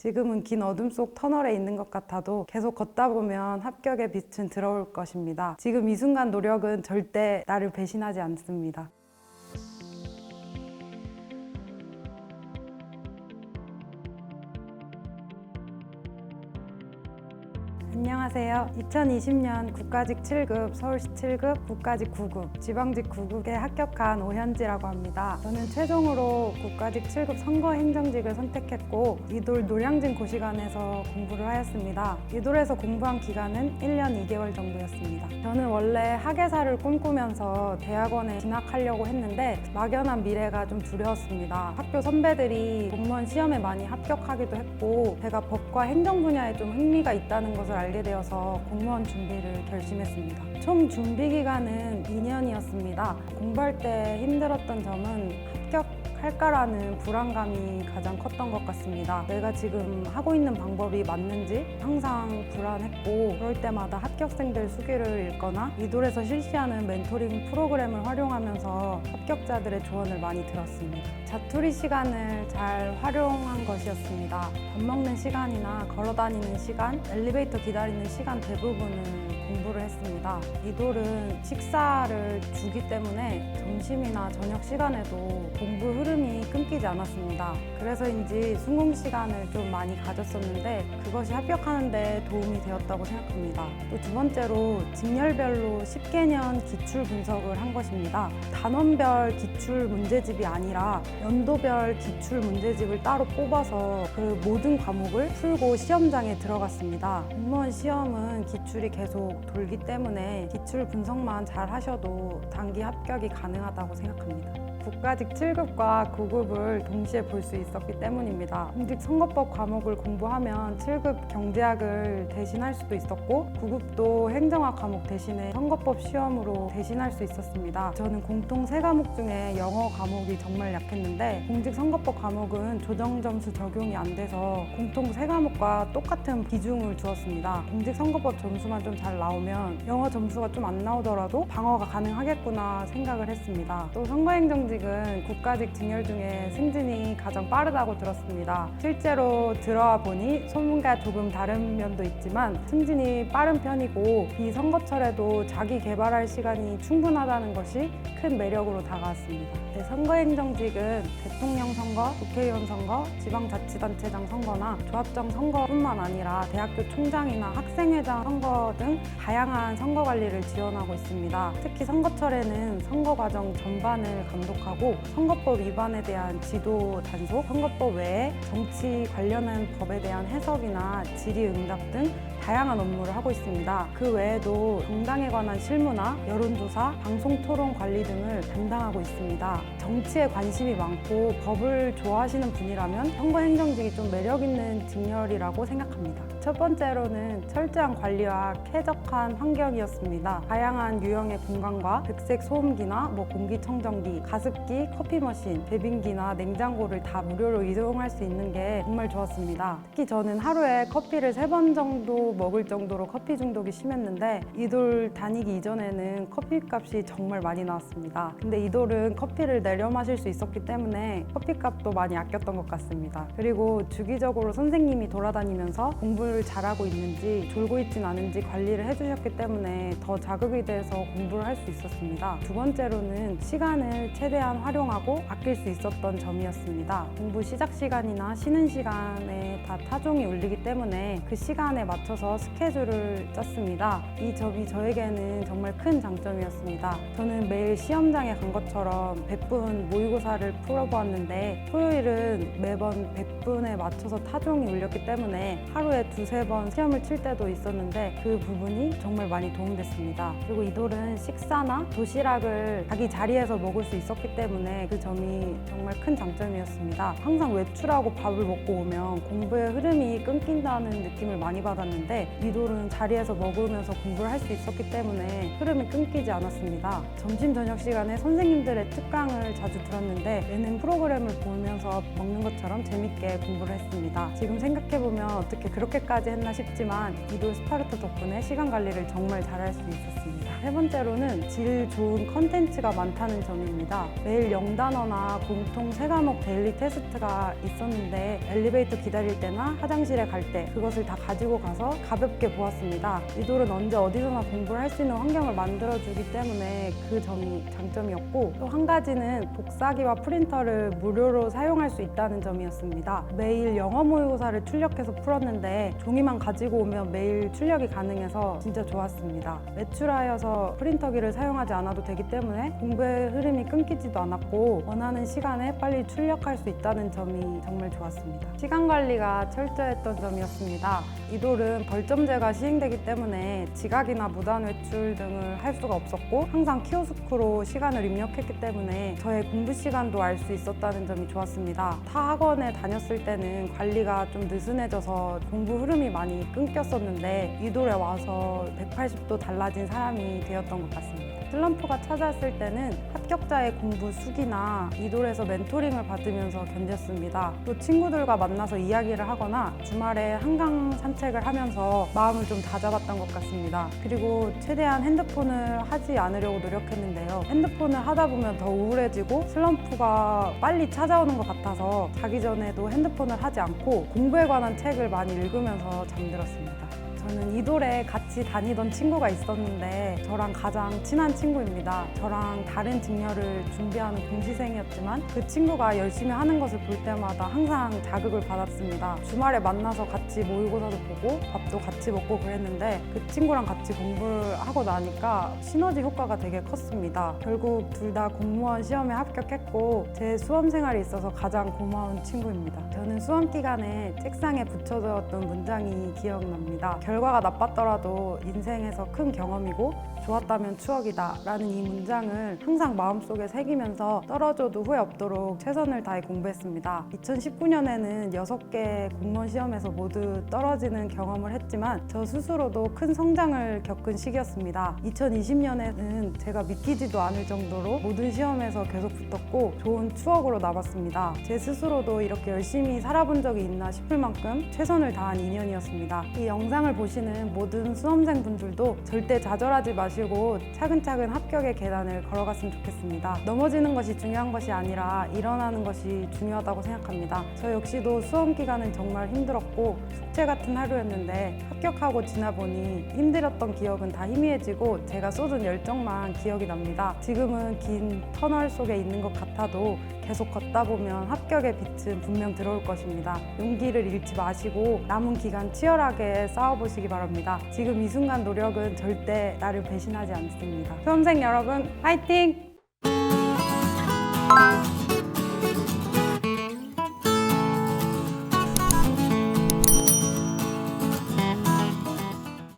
지금은 긴 어둠 속 터널에 있는 것 같아도 계속 걷다 보면 합격의 빛은 들어올 것입니다. 지금 이 순간 노력은 절대 나를 배신하지 않습니다. 안녕하세요. 2020년 국가직 7급, 서울시 7급, 국가직 9급, 지방직 9급에 합격한 오현지라고 합니다. 저는 최종으로 국가직 7급 선거행정직을 선택했고 이돌 노량진 고시관에서 공부를 하였습니다. 이돌에서 공부한 기간은 1년 2개월 정도였습니다. 저는 원래 학예사를 꿈꾸면서 대학원에 진학하려고 했는데 막연한 미래가 좀 두려웠습니다. 학교 선배들이 공무원 시험에 많이 합격하기도 했고 제가 법과 행정 분야에 좀 흥미가 있다는 것을 알게 되어서 공무원 준비를 결심했습니다. 총 준비 기간은 2년이었습니다. 공부할 때 힘들었던 점은 합격할까라는 불안감이 가장 컸던 것 같습니다. 내가 지금 하고 있는 방법이 맞는지 항상 불안했고 그럴 때마다 합격생들 수기를 읽거나 이돌에서 실시하는 멘토링 프로그램을 활용하면서 합격자들의 조언을 많이 들었습니다. 자투리 시간을 잘 활용한 것이었습니다. 밥 먹는 시간이나 걸어 다니는 시간, 엘리베이터 기다리는 시간 대부분은 공부를 했습니다. 이돌은 식사를 주기 때문에 점심이나 저녁 시간에도 공부 흐름이 끊기지 않았습니다. 그래서인지 순공 시간을 좀 많이 가졌었는데 그것이 합격하는 데 도움이 되었다고 생각합니다. 또 두 번째로 직렬별로 10개년 기출 분석을 한 것입니다. 단원별 기출 문제집이 아니라 연도별 기출 문제집을 따로 뽑아서 그 모든 과목을 풀고 시험장에 들어갔습니다. 공무원 시험은 기출이 계속 돌기 때문에 기출 분석만 잘 하셔도 단기 합격이 가능하다고 생각합니다. 국가직 7급과 9급을 동시에 볼 수 있었기 때문입니다. 공직 선거법 과목을 공부하면 7급 경제학을 대신할 수도 있었고 9급도 행정학 과목 대신에 선거법 시험으로 대신할 수 있었습니다. 저는 공통 3과목 중에 영어 과목이 정말 약했는데 공직 선거법 과목은 조정 점수 적용이 안 돼서 공통 3과목과 똑같은 비중을 주었습니다. 공직 선거법 점수만 좀 잘 나오면 영어 점수가 좀 안 나오더라도 방어가 가능하겠구나 생각을 했습니다. 또 선거행정직은 국가직 직렬 중에 승진이 가장 빠르다고 들었습니다. 실제로 들어와 보니 소문과 조금 다른 면도 있지만 승진이 빠른 편이고 비선거철에도 자기 개발할 시간이 충분하다는 것이 큰 매력으로 다가왔습니다. 선거행정직은 대통령 선거, 국회의원 선거, 지방자치단체장 선거나 조합장 선거뿐만 아니라 대학교 총장이나 학생회장 선거 등 다양한 선거 관리를 지원하고 있습니다. 특히 선거철에는 선거 과정 전반을 감독하고 선거법 위반에 대한 지도 단속, 선거법 외에 정치 관련한 법에 대한 해석이나 질의응답 등 다양한 업무를 하고 있습니다. 그 외에도 정당에 관한 실무나 여론조사, 방송토론 관리 등을 담당하고 있습니다. 정치에 관심이 많고 법을 좋아하시는 분이라면 선거행정직이 좀 매력있는 직렬이라고 생각합니다. 첫 번째로는 철저한 관리와 쾌적한 환경이었습니다. 다양한 유형의 공간과 백색 소음기나 공기청정기, 가습기, 커피 머신, 배빙기나 냉장고를 다 무료로 이용할 수 있는 게 정말 좋았습니다. 특히 저는 하루에 커피를 3번 정도 먹을 정도로 커피 중독이 심했는데 이돌 다니기 이전에는 커피값이 정말 많이 나왔습니다. 근데 이돌은 커피를 내려 마실 수 있었기 때문에 커피값도 많이 아꼈던 것 같습니다. 그리고 주기적으로 선생님이 돌아다니면서 공부를 잘하고 있는지 졸고 있진 않은지 관리를 해주셨기 때문에 더 자극이 돼서 공부를 할 수 있었습니다. 두 번째로는 시간을 최대한 활용하고 아낄 수 있었던 점이었습니다. 공부 시작 시간이나 쉬는 시간에 다 타종이 울리기 때문에 그 시간에 맞춰서 스케줄을 짰습니다. 이 점이 저에게는 정말 큰 장점이었습니다. 저는 매일 시험장에 간 것처럼 100분 모의고사를 풀어보았는데 토요일은 매번 100분에 맞춰서 타종이 울렸기 때문에 하루에 2-3번 시험을 칠 때도 있었는데 그 부분이 정말 많이 도움됐습니다. 그리고 이돌은 식사나 도시락을 자기 자리에서 먹을 수 있었기 때문에 그 점이 정말 큰 장점이었습니다. 항상 외출하고 밥을 먹고 오면 공부의 흐름이 끊긴다는 느낌을 많이 받았는데 이돌은 자리에서 먹으면서 공부를 할 수 있었기 때문에 흐름이 끊기지 않았습니다. 점심 저녁 시간에 선생님들의 특강을 자주 들었는데 예능 프로그램을 보면서 먹는 것처럼 재밌게 공부를 했습니다. 지금 생각해보면 어떻게 그렇게까지 했나 싶지만 이돌 스파르타 덕분에 시간 관리를 정말 잘할 수 있었습니다. 세 번째로는 질 좋은 컨텐츠가 많다는 점입니다. 매일 0단어나 공통 3과목 데일리 테스트가 있었는데 엘리베이터 기다릴 때나 화장실에 갈 때 그것을 다 가지고 가서 가볍게 보았습니다. 이돌은 언제 어디서나 공부를 할 수 있는 환경을 만들어주기 때문에 그 점이 장점이었고, 또 한 가지는 복사기와 프린터를 무료로 사용할 수 있다는 점이었습니다. 매일 영어 모의고사를 출력해서 풀었는데 종이만 가지고 오면 매일 출력이 가능해서 진짜 좋았습니다. 외출하여서 프린터기를 사용하지 않아도 되기 때문에 공부의 흐름이 끊기지도 않았고 원하는 시간에 빨리 출력할 수 있다는 점이 정말 좋았습니다. 시간 관리가 철저했던 점이었습니다. 이돌은 벌점제가 시행되기 때문에 지각이나 무단 외출 등을 할 수가 없었고 항상 키오스크로 시간을 입력했기 때문에 저의 공부 시간도 알 수 있었다는 점이 좋았습니다. 타 학원에 다녔을 때는 관리가 좀 느슨해져서 공부 흐름이 많이 끊겼었는데 이돌에 와서 180도 달라진 사람이 되었던 것 같습니다. 슬럼프가 찾아왔을 때는 합격자의 공부 숙이나 이돌에서 멘토링을 받으면서 견뎠습니다. 또 친구들과 만나서 이야기를 하거나 주말에 한강 산책을 하면서 마음을 좀 다잡았던 것 같습니다. 그리고 최대한 핸드폰을 하지 않으려고 노력했는데요. 핸드폰을 하다 보면 더 우울해지고 슬럼프가 빨리 찾아오는 것 같아서 자기 전에도 핸드폰을 하지 않고 공부에 관한 책을 많이 읽으면서 잠들었습니다. 저는 이돌에 같이 다니던 친구가 있었는데 저랑 가장 친한 친구입니다. 저랑 다른 직렬을 준비하는 공시생이었지만 그 친구가 열심히 하는 것을 볼 때마다 항상 자극을 받았습니다. 주말에 만나서 같이 모의고사도 보고 밥도 같이 먹고 그랬는데 그 친구랑 같이 공부를 하고 나니까 시너지 효과가 되게 컸습니다. 결국 둘 다 공무원 시험에 합격했고 제 수험 생활에 있어서 가장 고마운 친구입니다. 저는 수험 기간에 책상에 붙여두었던 문장이 기억납니다. 결과가 나빴더라도 인생에서 큰 경험이고 좋았다면 추억이다 라는 이 문장을 항상 마음속에 새기면서 떨어져도 후회 없도록 최선을 다해 공부했습니다. 2019년에는 6개 공무원 시험에서 모두 떨어지는 경험을 했지만 저 스스로도 큰 성장을 겪은 시기였습니다. 2020년에는 제가 믿기지도 않을 정도로 모든 시험에서 계속 붙었고 좋은 추억으로 남았습니다. 제 스스로도 이렇게 열심히 살아본 적이 있나 싶을 만큼 최선을 다한 2년이었습니다. 이 영상을 보시는 모든 수험생분들도 절대 좌절하지 마시고 차근차근 합격의 계단을 걸어갔으면 좋겠습니다. 넘어지는 것이 중요한 것이 아니라 일어나는 것이 중요하다고 생각합니다. 저 역시도 수험 기간은 정말 힘들었고 숙제 같은 하루였는데 합격하고 지나보니 힘들었던 기억은 다 희미해지고 제가 쏟은 열정만 기억이 납니다. 지금은 긴 터널 속에 있는 것 같아도 계속 걷다 보면 합격의 빛은 분명 들어올 것입니다. 용기를 잃지 마시고 남은 기간 치열하게 싸워보시기 바랍니다. 지금 이 순간 노력은 절대 나를 배신하지 않습니다. 수험생 여러분, 화이팅!